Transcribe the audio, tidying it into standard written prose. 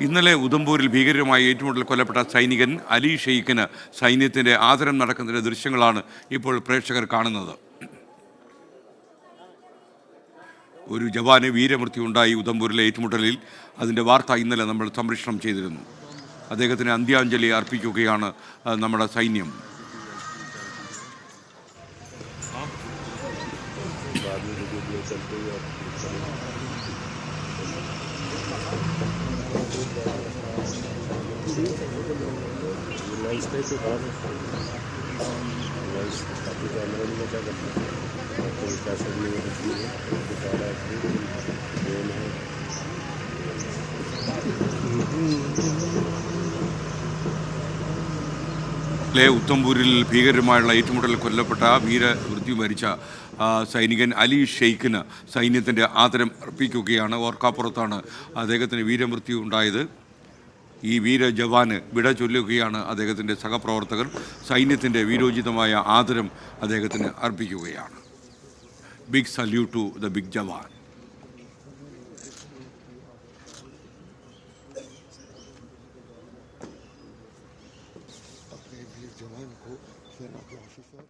ഇന്നലെ ഉദംപൂരിൽ ഭീകരരുമായി ഏറ്റുമുട്ടൽ കൊല്ലപ്പെട്ട സൈനികൻ അലി ഷെയ്ഖിന് സൈന്യത്തിൻ്റെ ആദരം നടക്കുന്നതിൻ്റെ ദൃശ്യങ്ങളാണ് ഇപ്പോൾ പ്രേക്ഷകർ കാണുന്നത്. ഒരു ജവാന് വീരമൃത്യുണ്ടായി ഉദംപൂരിലെ ഏറ്റുമുട്ടലിൽ. അതിൻ്റെ വാർത്ത ഇന്നലെ നമ്മൾ സംപ്രേഷണം ചെയ്തിരുന്നു. അദ്ദേഹത്തിന് അന്ത്യാഞ്ജലി അർപ്പിക്കുകയാണ് നമ്മുടെ സൈന്യം. ഉദംപൂരിൽ ഭീകരരുമായുള്ള ഏറ്റുമുട്ടലിൽ കൊല്ലപ്പെട്ട വീരമൃത്യു മരിച്ച സൈനികൻ അലി ഷെയ്ഖിന് സൈന്യത്തിൻ്റെ ആദരം അർപ്പിക്കുകയാണ്. ഓർക്കാപ്പുറത്താണ് അദ്ദേഹത്തിന് വീരമൃത്യു ഉണ്ടായത്. ഈ വീര ജവാന് വിട ചൊല്ലുകയാണ് അദ്ദേഹത്തിൻ്റെ സഹപ്രവർത്തകർ. സൈന്യത്തിൻ്റെ വീരോചിതമായ ആദരം അദ്ദേഹത്തിന് അർപ്പിക്കുകയാണ്. Big salute to the big jawan. जवान को सेना के ऑफिसर